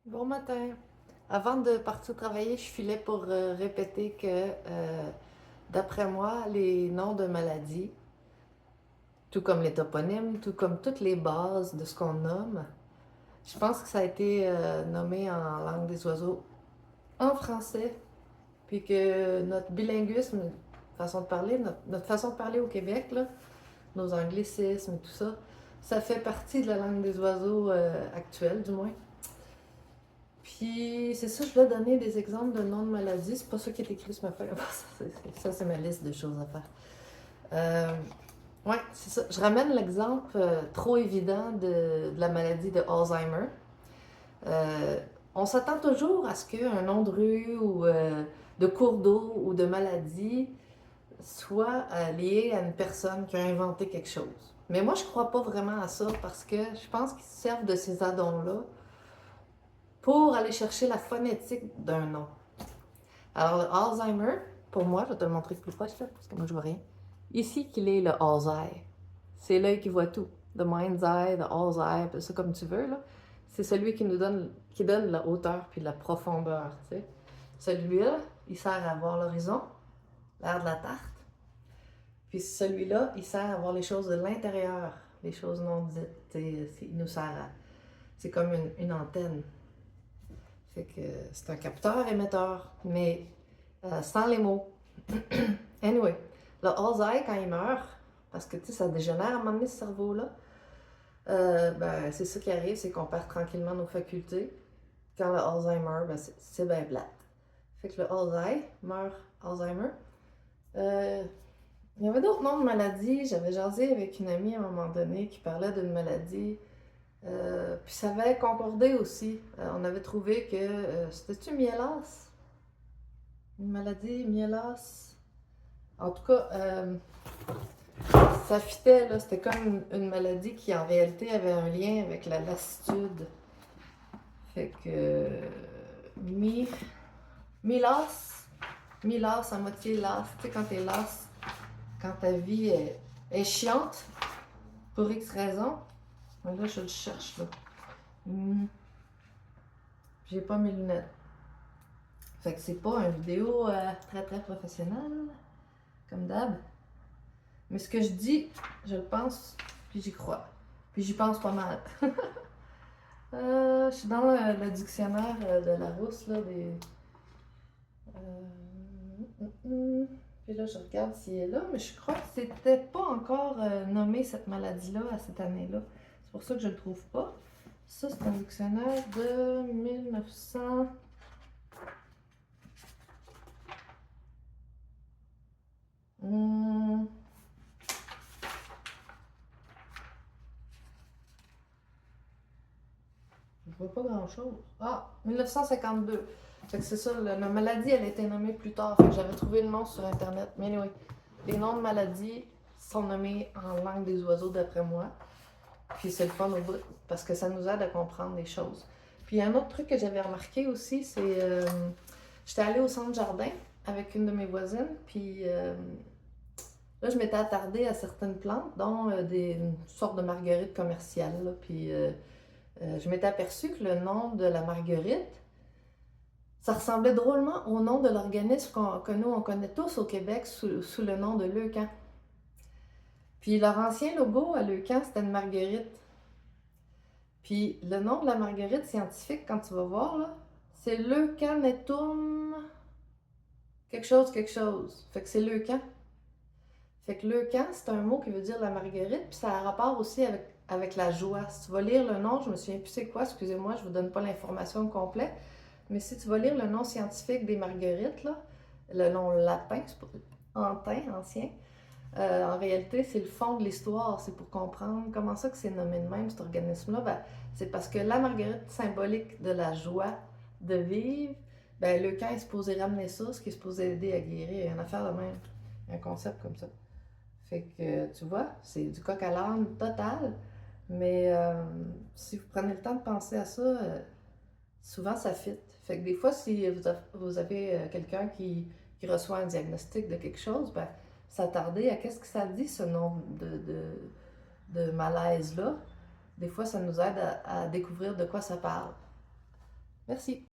Bon matin. Avant de partir travailler, je filais pour répéter que, d'après moi, les noms de maladies, tout comme les toponymes, tout comme toutes les bases de ce qu'on nomme, je pense que ça a été nommé en langue des oiseaux en français, puis que notre bilinguisme, façon de parler, notre façon de parler au Québec, là, nos anglicismes, tout ça, ça fait partie de la langue des oiseaux actuelle, du moins. Puis, c'est ça, je dois donner des exemples de noms de maladies. C'est pas ça qui est écrit sur ma feuille. Ça, c'est ma liste de choses à faire. Ouais, c'est ça. Je ramène l'exemple trop évident de la maladie de Alzheimer. Euh, on s'attend toujours à ce qu'un nom de rue ou de cours d'eau ou de maladie soit lié à une personne qui a inventé quelque chose. Mais moi, je crois pas vraiment à ça parce que je pense qu'ils se servent de ces addons-là pour aller chercher la phonétique d'un nom. Alors, le Alzheimer, pour moi, je vais te le montrer plus proche là, parce que moi je vois rien. Ici qu'il est le Alzheimer. C'est l'œil qui voit tout. The mind's eye, the Alzheimer, eye, ça comme tu veux là. C'est celui qui nous donne, qui donne la hauteur puis la profondeur, tu sais. Celui-là, il sert à voir l'horizon, l'air de la tarte. Puis celui-là, il sert à voir les choses de l'intérieur, les choses non dites. Il nous sert à. C'est comme une antenne. Fait que c'est un capteur-émetteur, mais sans les mots. Anyway, le Alzheimer, quand il meurt, parce que tu sais, ça dégénère à un moment donné ce cerveau-là, ben, c'est ça qui arrive, c'est qu'on perd tranquillement nos facultés. Quand le Alzheimer, ben, c'est bien plate. Fait que le Alzheimer meurt Alzheimer. Euh, il y avait d'autres noms de maladies. J'avais jasé avec une amie à un moment donné qui parlait d'une maladie. Puis ça avait concordé aussi. On avait trouvé que c'était-tu Mielas? Une maladie, Mielas? En tout cas, ça fitait, là. C'était comme une maladie qui, en réalité, avait un lien avec la lassitude. Fait que. Mi. Milas. Milas, à moitié las. Tu sais, quand t'es las, quand ta vie est chiante, pour X raison. Mais là, je le cherche, là. J'ai pas mes lunettes. Fait que c'est pas une vidéo très très professionnelle, comme d'hab. Mais ce que je dis, je le pense, puis j'y crois. Puis j'y pense pas mal. Je suis dans le dictionnaire de Larousse, là, des. Puis là, je regarde s'il est là, mais je crois que c'était pas encore nommé cette maladie-là à cette année-là. C'est pour ça que je le trouve pas. Ça, c'est un dictionnaire de 1900. Je vois pas grand-chose. Ah, 1952. Fait que c'est ça, la maladie, elle a été nommée plus tard. Fait que j'avais trouvé le nom sur Internet. Mais anyway, les noms de maladies sont nommés en langue des oiseaux, d'après moi. Puis c'est le fun au bout, parce que ça nous aide à comprendre les choses. Puis un autre truc que j'avais remarqué aussi, c'est. J'étais allée au centre jardin avec une de mes voisines, puis là, je m'étais attardée à certaines plantes, dont une sorte de marguerite commerciale. Là, puis je m'étais aperçue que le nom de la marguerite, ça ressemblait drôlement au nom de l'organisme que nous, on connaît tous au Québec sous le nom de Leucan. Puis leur ancien logo à Leucan, c'était une marguerite. Puis le nom de la marguerite scientifique, quand tu vas voir, là, c'est Leucanetum quelque chose, quelque chose. Fait que c'est Leucan. Fait que Leucan, c'est un mot qui veut dire la marguerite, puis ça a rapport aussi avec la joie. Si tu vas lire le nom, je me souviens plus c'est quoi, excusez-moi, je vous donne pas l'information complète, mais si tu vas lire le nom scientifique des marguerites, là, le nom latin, c'est pour antin, ancien, en réalité, c'est le fond de l'histoire. C'est pour comprendre comment ça que c'est nommé de même, cet organisme-là. Ben, c'est parce que la marguerite symbolique de la joie de vivre, ben, le camp est supposé ramener ça, ce qui est supposé aider à guérir. Il y a une affaire de même, un concept comme ça. Fait que, tu vois, c'est du coq à l'âne total. Mais si vous prenez le temps de penser à ça, souvent ça fit. Fait que des fois, si vous avez quelqu'un qui reçoit un diagnostic de quelque chose, ben, s'attarder à qu'est-ce que ça dit, ce nom de malaise-là. Des fois, ça nous aide à découvrir de quoi ça parle. Merci.